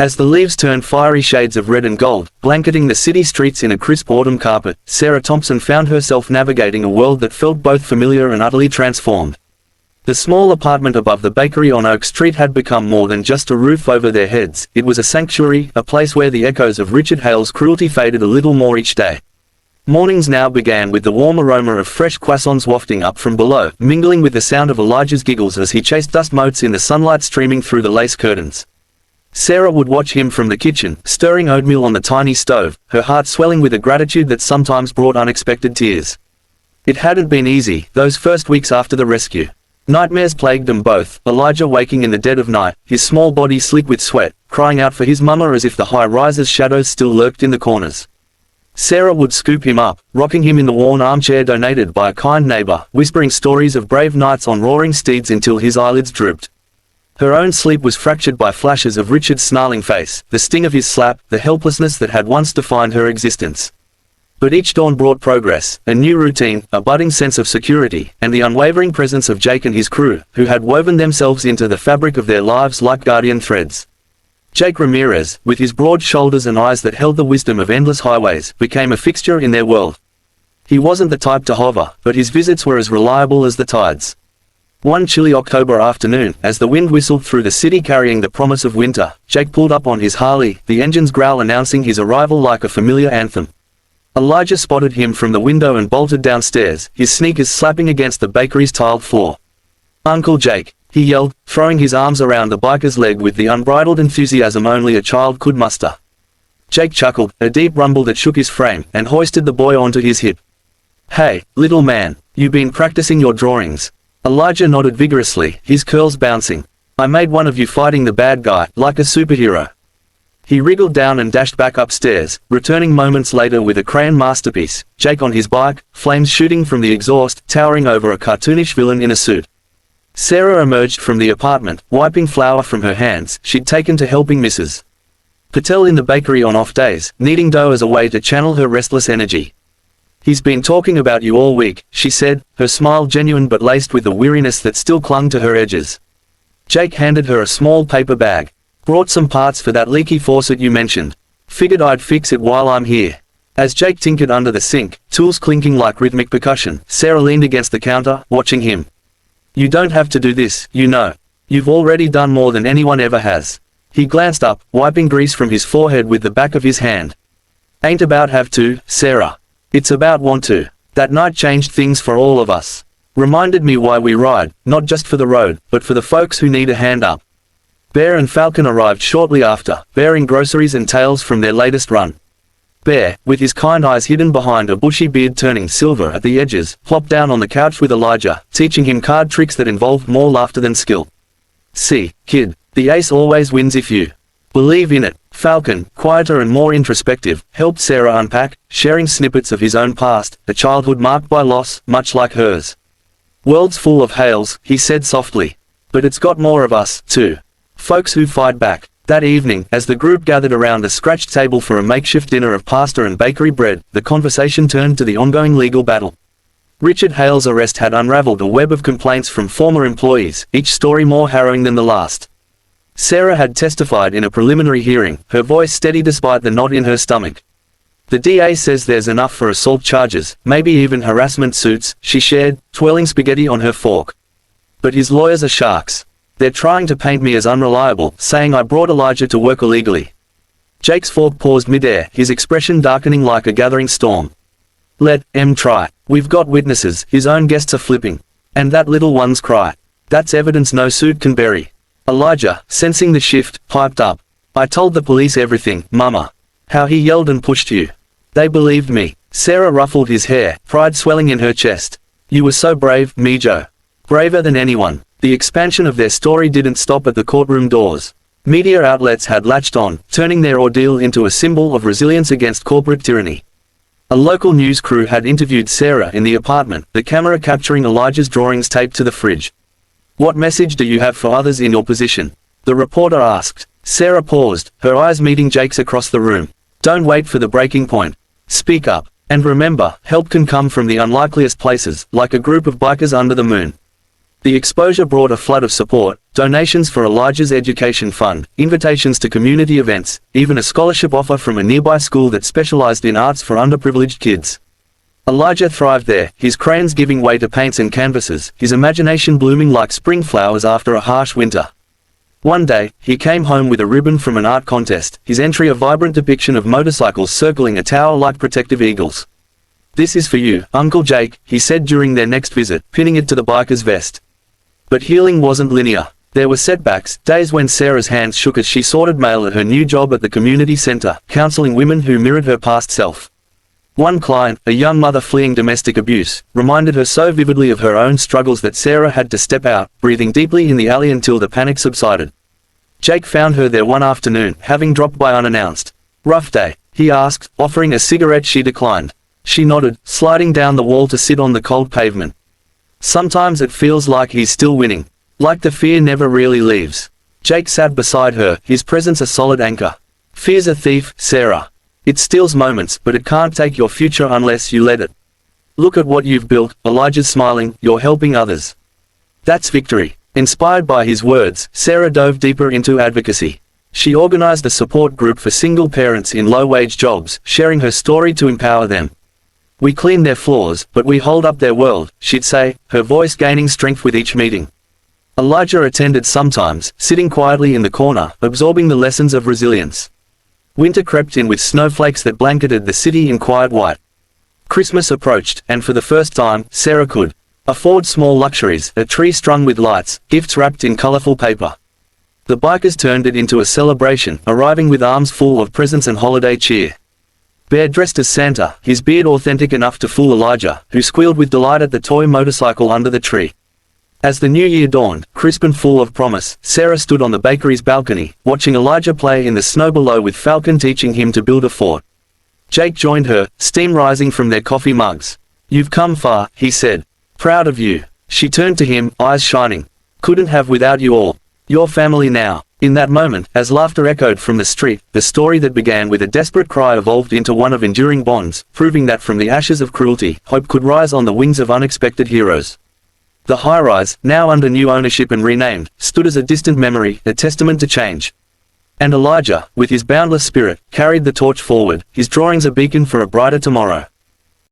As the leaves turned fiery shades of red and gold, blanketing the city streets in a crisp autumn carpet, Sarah Thompson found herself navigating a world that felt both familiar and utterly transformed. The small apartment above the bakery on Oak Street had become more than just a roof over their heads. It was a sanctuary, a place where the echoes of Richard Hale's cruelty faded a little more each day. Mornings now began with the warm aroma of fresh croissants wafting up from below, mingling with the sound of Elijah's giggles as he chased dust motes in the sunlight streaming through the lace curtains. Sarah would watch him from the kitchen, stirring oatmeal on the tiny stove, her heart swelling with a gratitude that sometimes brought unexpected tears. It hadn't been easy, those first weeks after the rescue. Nightmares plagued them both, Elijah waking in the dead of night, his small body slick with sweat, crying out for his mama as if the high-rises' shadows still lurked in the corners. Sarah would scoop him up, rocking him in the worn armchair donated by a kind neighbor, whispering stories of brave knights on roaring steeds until his eyelids drooped. Her own sleep was fractured by flashes of Richard's snarling face, the sting of his slap, the helplessness that had once defined her existence. But each dawn brought progress, a new routine, a budding sense of security, and the unwavering presence of Jake and his crew, who had woven themselves into the fabric of their lives like guardian threads. Jake Ramirez, with his broad shoulders and eyes that held the wisdom of endless highways, became a fixture in their world. He wasn't the type to hover, but his visits were as reliable as the tides. One chilly October afternoon, as the wind whistled through the city carrying the promise of winter, Jake pulled up on his Harley, the engine's growl announcing his arrival like a familiar anthem. Elijah spotted him from the window and bolted downstairs, his sneakers slapping against the bakery's tiled floor. "Uncle Jake," he yelled, throwing his arms around the biker's leg with the unbridled enthusiasm only a child could muster. Jake chuckled, a deep rumble that shook his frame, and hoisted the boy onto his hip. "Hey, little man, you been practicing your drawings?" Elijah nodded vigorously, his curls bouncing. "I made one of you fighting the bad guy, like a superhero." He wriggled down and dashed back upstairs, returning moments later with a crayon masterpiece, Jake on his bike, flames shooting from the exhaust, towering over a cartoonish villain in a suit. Sarah emerged from the apartment, wiping flour from her hands she'd taken to helping Mrs. Patel in the bakery on off days, kneading dough as a way to channel her restless energy. "He's been talking about you all week," she said, her smile genuine but laced with the weariness that still clung to her edges. Jake handed her a small paper bag. "Brought some parts for that leaky faucet you mentioned. Figured I'd fix it while I'm here." As Jake tinkered under the sink, tools clinking like rhythmic percussion, Sarah leaned against the counter, watching him. "You don't have to do this, you know. You've already done more than anyone ever has." He glanced up, wiping grease from his forehead with the back of his hand. "Ain't about have to, Sarah. It's about want to. That night changed things for all of us. Reminded me why we ride, not just for the road, but for the folks who need a hand up." Bear and Falcon arrived shortly after, bearing groceries and tales from their latest run. Bear, with his kind eyes hidden behind a bushy beard turning silver at the edges, plopped down on the couch with Elijah, teaching him card tricks that involved more laughter than skill. "See, kid, the ace always wins if you believe in it." Falcon, quieter and more introspective, helped Sarah unpack, sharing snippets of his own past, a childhood marked by loss, much like hers. "World's full of Hales," he said softly. "But it's got more of us, too. Folks who fight back." That evening, as the group gathered around a scratched table for a makeshift dinner of pasta and bakery bread, the conversation turned to the ongoing legal battle. Richard Hale's arrest had unraveled a web of complaints from former employees, each story more harrowing than the last. Sarah had testified in a preliminary hearing, her voice steady despite the knot in her stomach. "The DA says there's enough for assault charges, maybe even harassment suits," she shared, twirling spaghetti on her fork. "But his lawyers are sharks. They're trying to paint me as unreliable, saying I brought Elijah to work illegally." Jake's fork paused midair, his expression darkening like a gathering storm. "Let em try. We've got witnesses, his own guests are flipping. And that little one's cry. That's evidence no suit can bury." Elijah, sensing the shift, piped up. "I told the police everything, Mama. How he yelled and pushed you. They believed me." Sarah ruffled his hair, pride swelling in her chest. "You were so brave, Mijo. Braver than anyone." The expansion of their story didn't stop at the courtroom doors. Media outlets had latched on, turning their ordeal into a symbol of resilience against corporate tyranny. A local news crew had interviewed Sarah in the apartment, the camera capturing Elijah's drawings taped to the fridge. "What message do you have for others in your position?" the reporter asked. Sarah paused, her eyes meeting Jake's across the room. "Don't wait for the breaking point. Speak up. And remember, help can come from the unlikeliest places, like a group of bikers under the moon." The exposure brought a flood of support, donations for Elijah's education fund, invitations to community events, even a scholarship offer from a nearby school that specialized in arts for underprivileged kids. Elijah thrived there, his crayons giving way to paints and canvases, his imagination blooming like spring flowers after a harsh winter. One day, he came home with a ribbon from an art contest, his entry a vibrant depiction of motorcycles circling a tower like protective eagles. "This is for you, Uncle Jake," he said during their next visit, pinning it to the biker's vest. But healing wasn't linear. There were setbacks, days when Sarah's hands shook as she sorted mail at her new job at the community center, counseling women who mirrored her past self. One client, a young mother fleeing domestic abuse, reminded her so vividly of her own struggles that Sarah had to step out, breathing deeply in the alley until the panic subsided. Jake found her there one afternoon, having dropped by unannounced. "Rough day?" he asked, offering a cigarette she declined. She nodded, sliding down the wall to sit on the cold pavement. "Sometimes it feels like he's still winning. Like the fear never really leaves." Jake sat beside her, his presence a solid anchor. "Fear's a thief, Sarah. It steals moments, but it can't take your future unless you let it. Look at what you've built." Elijah's smiling, "You're helping others. That's victory." Inspired by his words, Sarah dove deeper into advocacy. She organized a support group for single parents in low-wage jobs, sharing her story to empower them. "We clean their floors, but we hold up their world," she'd say, her voice gaining strength with each meeting. Elijah attended sometimes, sitting quietly in the corner, absorbing the lessons of resilience. Winter crept in with snowflakes that blanketed the city in quiet white. Christmas approached, and for the first time, Sarah could afford small luxuries, a tree strung with lights, gifts wrapped in colorful paper. The bikers turned it into a celebration, arriving with arms full of presents and holiday cheer. Bear dressed as Santa, his beard authentic enough to fool Elijah, who squealed with delight at the toy motorcycle under the tree. As the new year dawned, crisp and full of promise, Sarah stood on the bakery's balcony, watching Elijah play in the snow below with Falcon teaching him to build a fort. Jake joined her, steam rising from their coffee mugs. "You've come far," he said. "Proud of you." She turned to him, eyes shining. "Couldn't have without you all. You're family now." In that moment, as laughter echoed from the street, the story that began with a desperate cry evolved into one of enduring bonds, proving that from the ashes of cruelty, hope could rise on the wings of unexpected heroes. The high-rise, now under new ownership and renamed, stood as a distant memory, a testament to change. And Elijah, with his boundless spirit, carried the torch forward, his drawings a beacon for a brighter tomorrow.